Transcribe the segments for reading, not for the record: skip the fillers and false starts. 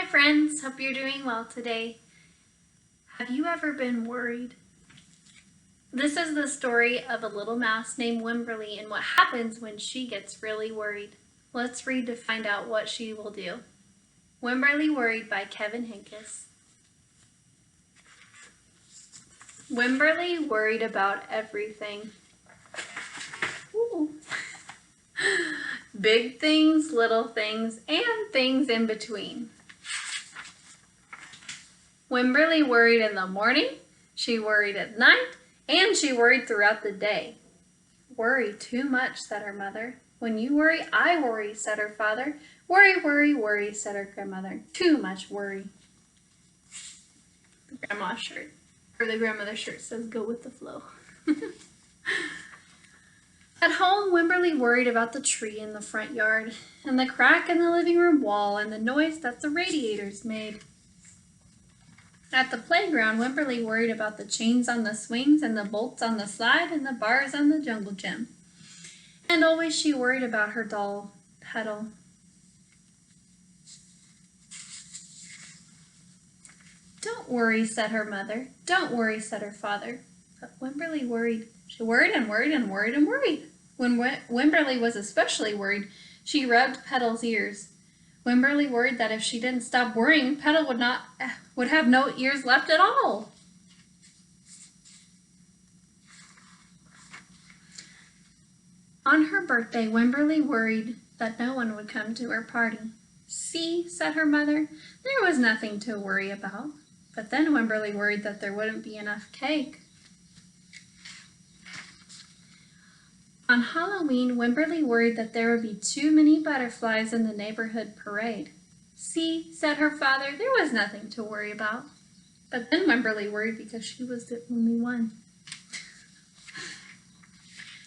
friends, hope you're doing well today. Have you ever been worried? This is the story of a little mouse named Wemberly and what happens when she gets really worried. Let's read to find out what she will do. Wemberly Worried by Kevin Henkes. Wemberly worried about everything. Ooh. Big things, little things, and things in between. Wemberly worried in the morning, she worried at night, and she worried throughout the day. Worry too much, said her mother. When you worry, I worry, said her father. Worry, worry, worry, said her grandmother. Too much worry. The grandma's shirt, or the grandmother's shirt says, go with the flow. At home, Wemberly worried about the tree in the front yard, and the crack in the living room wall, and the noise that the radiators made. At the playground, Wemberly worried about the chains on the swings and the bolts on the slide and the bars on the jungle gym. And always she worried about her doll, Petal. Don't worry, said her mother. Don't worry, said her father. But Wemberly worried. She worried and worried and worried and worried. When Wemberly was especially worried, she rubbed Petal's ears. Wemberly worried that if she didn't stop worrying, Petal would have no ears left at all. On her birthday, Wemberly worried that no one would come to her party. See, said her mother, there was nothing to worry about. But then Wemberly worried that there wouldn't be enough cake. On Halloween, Wemberly worried that there would be too many butterflies in the neighborhood parade. See, said her father, there was nothing to worry about. But then Wemberly worried because she was the only one.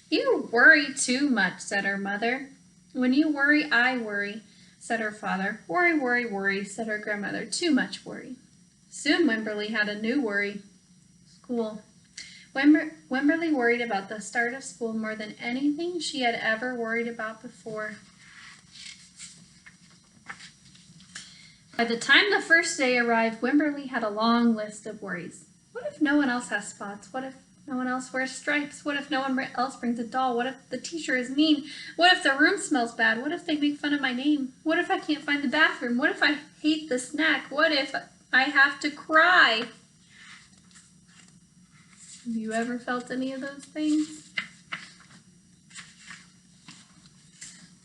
You worry too much, said her mother. When you worry, I worry, said her father. Worry, worry, worry, said her grandmother. Too much worry. Soon Wemberly had a new worry. School. Wemberly worried about the start of school more than anything she had ever worried about before. By the time the first day arrived, Wemberly had a long list of worries. What if no one else has spots? What if no one else wears stripes? What if no one else brings a doll? What if the teacher is mean? What if the room smells bad? What if they make fun of my name? What if I can't find the bathroom? What if I hate the snack? What if I have to cry? Have you ever felt any of those things?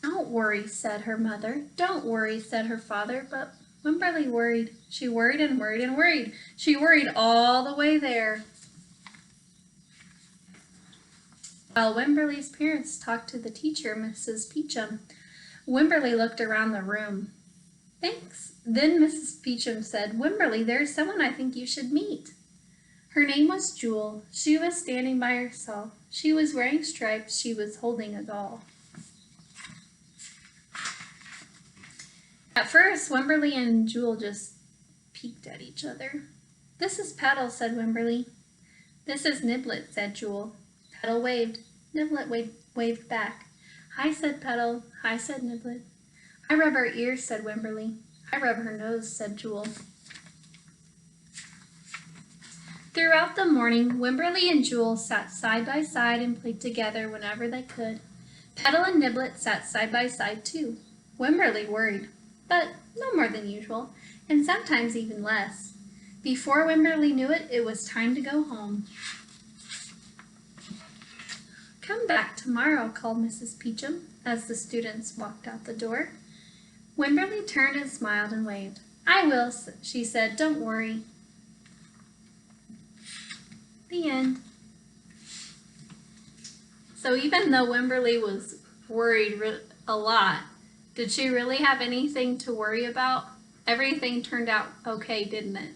Don't worry, said her mother. Don't worry, said her father. But Wemberly worried. She worried and worried and worried. She worried all the way there. While Wemberly's parents talked to the teacher, Mrs. Peachum, Wemberly looked around the room. Thanks. Then Mrs. Peachum said, Wemberly, there's someone I think you should meet. Her name was Jewel. She was standing by herself. She was wearing stripes. She was holding a doll. At first, Wemberly and Jewel just peeked at each other. This is Petal, said Wemberly. This is Niblet, said Jewel. Petal waved. Niblet waved back. Hi, said Petal. Hi, said Niblet. I rub her ears, said Wemberly. I rub her nose, said Jewel. Throughout the morning, Wemberly and Jewel sat side by side and played together whenever they could. Petal and Niblet sat side by side too. Wemberly worried, but no more than usual, and sometimes even less. Before Wemberly knew it, it was time to go home. Come back tomorrow, called Mrs. Peachum as the students walked out the door. Wemberly turned and smiled and waved. I will, she said. Don't worry. The end. So even though Wemberly was worried a lot, did she really have anything to worry about? Everything turned out okay, didn't it?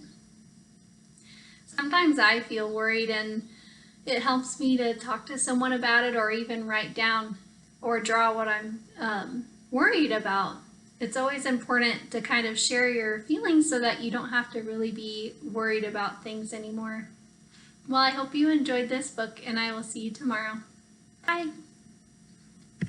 Sometimes I feel worried and it helps me to talk to someone about it or even write down or draw what I'm worried about. It's always important to kind of share your feelings so that you don't have to really be worried about things anymore. Well, I hope you enjoyed this book, and I will see you tomorrow. Bye!